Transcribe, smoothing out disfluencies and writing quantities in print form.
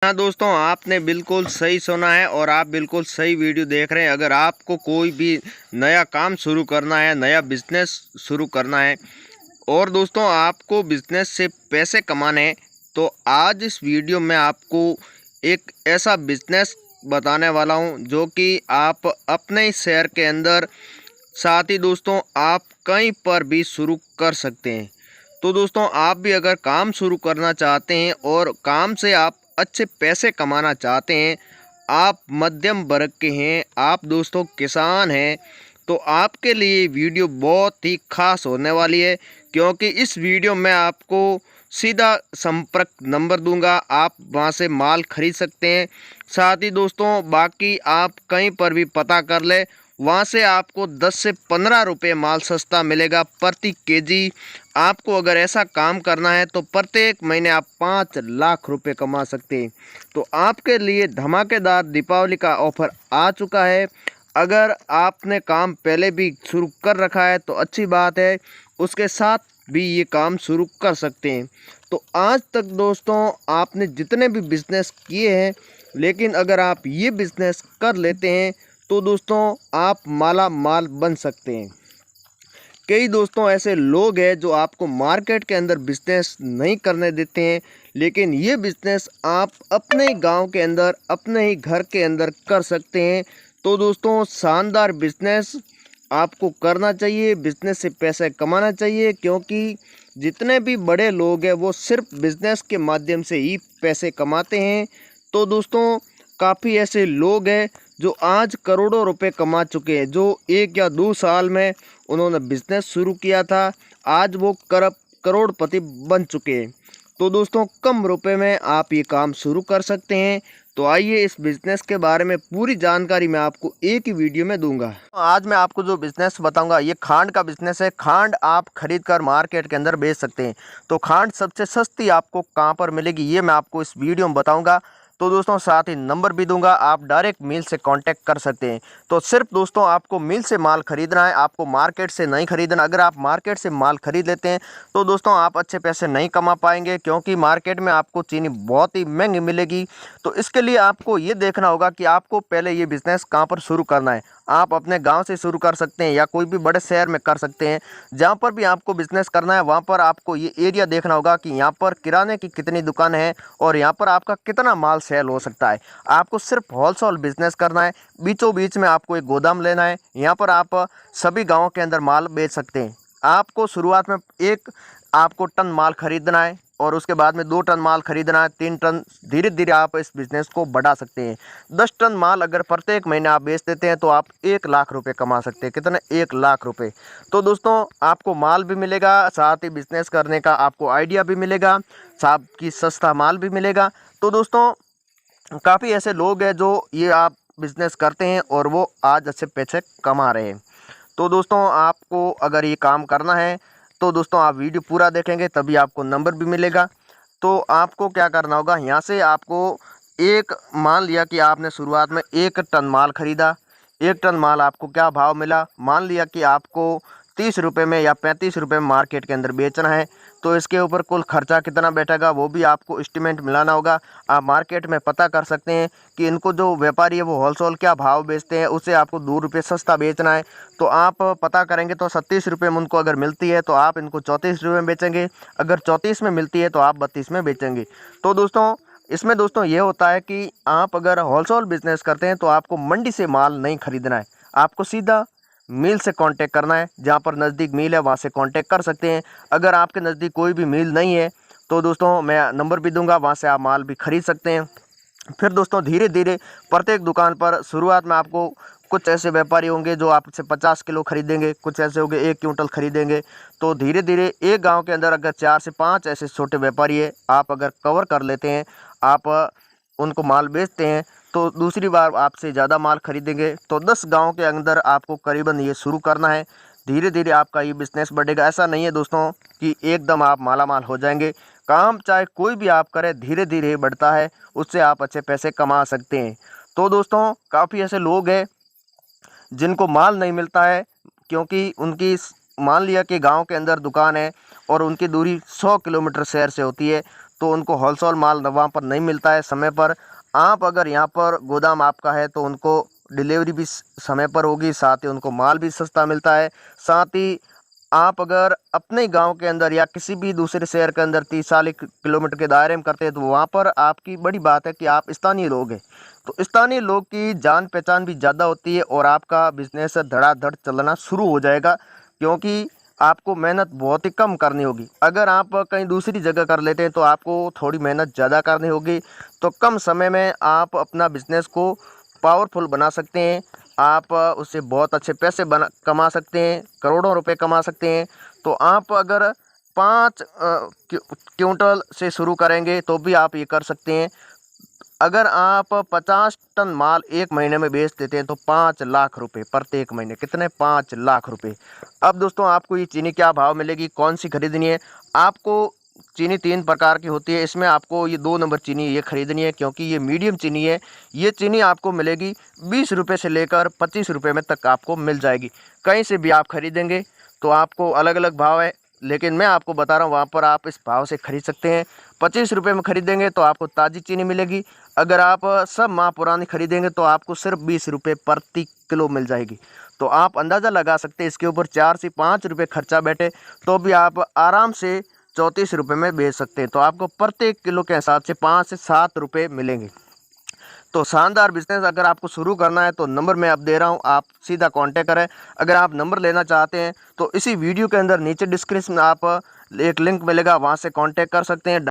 हाँ दोस्तों, आपने बिल्कुल सही सुना है और आप बिल्कुल सही वीडियो देख रहे हैं। अगर आपको कोई भी नया काम शुरू करना है, नया बिजनेस शुरू करना है और दोस्तों आपको बिजनेस से पैसे कमाने हैं, तो आज इस वीडियो में आपको एक ऐसा बिजनेस बताने वाला हूं जो कि आप अपने ही शहर के अंदर, साथ ही दोस्तों आप कहीं पर भी शुरू कर सकते हैं। तो दोस्तों आप भी अगर काम शुरू करना चाहते हैं और काम से आप अच्छे पैसे कमाना चाहते हैं, आप मध्यम वर्ग के हैं, आप दोस्तों किसान हैं, तो आपके लिए वीडियो बहुत ही खास होने वाली है। क्योंकि इस वीडियो में आपको सीधा संपर्क नंबर दूंगा, आप वहां से माल खरीद सकते हैं। साथ ही दोस्तों बाकी आप कहीं पर भी पता कर ले, वहाँ से आपको 10 से 15 रुपये माल सस्ता मिलेगा प्रति केजी। आपको अगर ऐसा काम करना है तो प्रत्येक महीने आप 5 लाख रुपए कमा सकते हैं। तो आपके लिए धमाकेदार दीपावली का ऑफर आ चुका है। अगर आपने काम पहले भी शुरू कर रखा है तो अच्छी बात है, उसके साथ भी ये काम शुरू कर सकते हैं। तो आज तक दोस्तों आपने जितने भी बिजनेस किए हैं, लेकिन अगर आप ये बिजनेस कर लेते हैं तो दोस्तों आप माला माल बन सकते हैं। कई दोस्तों ऐसे लोग हैं जो आपको मार्केट के अंदर बिजनेस नहीं करने देते हैं, लेकिन ये बिजनेस आप अपने ही गांव के अंदर, अपने ही घर के अंदर कर सकते हैं। तो दोस्तों शानदार बिजनेस आपको करना चाहिए, बिजनेस से पैसे कमाना चाहिए, क्योंकि जितने भी बड़े लोग हैं वो सिर्फ बिजनेस के माध्यम से ही पैसे कमाते हैं। तो दोस्तों काफ़ी ऐसे लोग हैं जो आज करोड़ों रुपए कमा चुके हैं, जो 1 या 2 साल में उन्होंने बिजनेस शुरू किया था, आज वो करोड़पति बन चुके हैं। तो दोस्तों कम रुपए में आप ये काम शुरू कर सकते हैं। तो आइए इस बिज़नेस के बारे में पूरी जानकारी मैं आपको एक ही वीडियो में दूंगा। आज मैं आपको जो बिज़नेस बताऊंगा ये खांड का बिज़नेस है। खांड आप खरीद कर मार्केट के अंदर बेच सकते हैं। तो खांड सबसे सस्ती आपको कहाँ पर मिलेगी ये मैं आपको इस वीडियो में बताऊँगा। तो दोस्तों साथ ही नंबर भी दूंगा, आप डायरेक्ट मिल से कांटेक्ट कर सकते हैं। तो सिर्फ दोस्तों आपको मिल से माल खरीदना है, आपको मार्केट से नहीं खरीदना। अगर आप मार्केट से माल खरीद लेते हैं तो दोस्तों आप अच्छे पैसे नहीं कमा पाएंगे, क्योंकि मार्केट में आपको चीनी बहुत ही महंगी मिलेगी। तो इसके लिए आपको ये देखना होगा कि आपको पहले ये बिज़नेस कहाँ पर शुरू करना है। आप अपने गांव से शुरू कर सकते हैं या कोई भी बड़े शहर में कर सकते हैं। जहां पर भी आपको बिज़नेस करना है वहां पर आपको ये एरिया देखना होगा कि यहां पर किराने की कितनी दुकान है और यहां पर आपका कितना माल सेल हो सकता है। आपको सिर्फ होलसेल बिज़नेस करना है। बीचों बीच में आपको एक गोदाम लेना है, यहाँ पर आप सभी गाँव के अंदर माल बेच सकते हैं। आपको शुरुआत में एक आपको टन माल खरीदना है और उसके बाद में 2 टन माल खरीदना है, 3 टन। धीरे धीरे आप इस बिज़नेस को बढ़ा सकते हैं। 10 टन माल अगर प्रत्येक महीने आप बेच देते हैं तो आप 1 लाख रुपए कमा सकते हैं। कितने? 1 लाख रुपए। तो दोस्तों आपको माल भी मिलेगा, साथ ही बिज़नेस करने का आपको आइडिया भी मिलेगा, साथ की सस्ता माल भी मिलेगा। तो दोस्तों काफ़ी ऐसे लोग हैं जो ये आप बिज़नेस करते हैं और वो आज अच्छे पैसे कमा रहे हैं। तो दोस्तों आपको अगर ये काम करना है तो दोस्तों आप वीडियो पूरा देखेंगे तभी आपको नंबर भी मिलेगा। तो आपको क्या करना होगा, यहाँ से आपको एक, मान लिया कि आपने शुरुआत में 1 टन माल खरीदा। 1 टन माल आपको क्या भाव मिला, मान लिया कि आपको 30 रुपये में या 35 रुपये में मार्केट के अंदर बेचना है। तो इसके ऊपर कुल खर्चा कितना बैठेगा वो भी आपको एस्टीमेट मिलाना होगा। आप मार्केट में पता कर सकते हैं कि इनको जो व्यापारी है वो होलसेल क्या भाव बेचते हैं, उससे आपको 2 रुपये सस्ता बेचना है। तो आप पता करेंगे तो 37 रुपये में उनको अगर मिलती है तो आप इनको 34 रुपये में बेचेंगे। अगर 34 में मिलती है तो आप 32 में बेचेंगे। तो दोस्तों इसमें दोस्तों ये होता है कि आप अगर होलसेल बिजनेस करते हैं तो आपको मंडी से माल नहीं खरीदना है, आपको सीधा मिल से कांटेक्ट करना है। जहाँ पर नज़दीक मिल है वहाँ से कांटेक्ट कर सकते हैं। अगर आपके नज़दीक कोई भी मिल नहीं है तो दोस्तों मैं नंबर भी दूंगा, वहाँ से आप माल भी खरीद सकते हैं। फिर दोस्तों धीरे धीरे प्रत्येक दुकान पर शुरुआत में आपको कुछ ऐसे व्यापारी होंगे जो आपसे 50 किलो खरीदेंगे, कुछ ऐसे होंगे 1 क्विंटल खरीदेंगे। तो धीरे धीरे एक गांव के अंदर अगर 4 से 5 ऐसे छोटे व्यापारी है, आप अगर कवर कर लेते हैं, आप उनको माल बेचते हैं, तो दूसरी बार आपसे ज़्यादा माल खरीदेंगे। तो 10 गांव के अंदर आपको करीबन ये शुरू करना है। धीरे धीरे आपका ये बिज़नेस बढ़ेगा। ऐसा नहीं है दोस्तों कि एकदम आप माला माल हो जाएंगे। काम चाहे कोई भी आप करें धीरे धीरे बढ़ता है, उससे आप अच्छे पैसे कमा सकते हैं। तो दोस्तों काफ़ी ऐसे लोग हैं जिनको माल नहीं मिलता है, क्योंकि उनकी मान लिया कि गांव के अंदर दुकान है और उनकी दूरी 100 किलोमीटर शहर से होती है। तो उनको होलसेल माल वहाँ पर नहीं मिलता है समय पर। आप अगर यहाँ पर गोदाम आपका है तो उनको डिलीवरी भी समय पर होगी, साथ ही उनको माल भी सस्ता मिलता है। साथ ही आप अगर अपने गांव के अंदर या किसी भी दूसरे शहर के अंदर 30-40 किलोमीटर के दायरे में करते हैं तो वहाँ पर आपकी बड़ी बात है कि आप स्थानीय लोग हैं, तो स्थानीय लोग की जान पहचान भी ज़्यादा होती है और आपका बिजनेस धड़ाधड़ चलना शुरू हो जाएगा, क्योंकि आपको मेहनत बहुत ही कम करनी होगी। अगर आप कहीं दूसरी जगह कर लेते हैं तो आपको थोड़ी मेहनत ज़्यादा करनी होगी, तो कम समय में आप अपना बिजनेस को पावरफुल बना सकते हैं। आप उससे बहुत अच्छे पैसे कमा सकते हैं, करोड़ों रुपए कमा सकते हैं। तो आप अगर 5 क्विंटल से शुरू करेंगे तो भी आप ये कर सकते हैं। अगर आप 50 टन माल एक महीने में बेच देते हैं तो 5 लाख रुपए प्रत्येक महीने, कितने, 5 लाख रुपए। अब दोस्तों आपको ये चीनी क्या भाव मिलेगी, कौन सी खरीदनी है? आपको चीनी 3 प्रकार की होती है, इसमें आपको ये 2 नंबर चीनी ये खरीदनी है, क्योंकि ये मीडियम चीनी है। ये चीनी आपको मिलेगी 20 रुपये से लेकर 25 रुपये में तक आपको मिल जाएगी। कहीं से भी आप खरीदेंगे तो आपको अलग अलग भाव है, लेकिन मैं आपको बता रहा हूँ वहाँ पर आप इस भाव से खरीद सकते हैं। 25 रुपये में खरीदेंगे तो आपको ताज़ी चीनी मिलेगी। अगर आप सब माह पुरानी खरीदेंगे तो आपको सिर्फ 20 रुपये प्रति किलो मिल जाएगी। तो आप अंदाज़ा लगा सकते हैं इसके ऊपर 4 से 5 रुपये खर्चा बैठे तो भी आप आराम से 34 रुपये में बेच सकते हैं। तो आपको प्रत्येक किलो के हिसाब से 5 से 7 रुपये मिलेंगे। तो शानदार बिजनेस अगर आपको शुरू करना है तो नंबर मैं अब दे रहा हूं, आप सीधा कांटेक्ट करें। अगर आप नंबर लेना चाहते हैं तो इसी वीडियो के अंदर नीचे डिस्क्रिप्शन में आप एक लिंक मिलेगा, वहां से कांटेक्ट कर सकते हैं।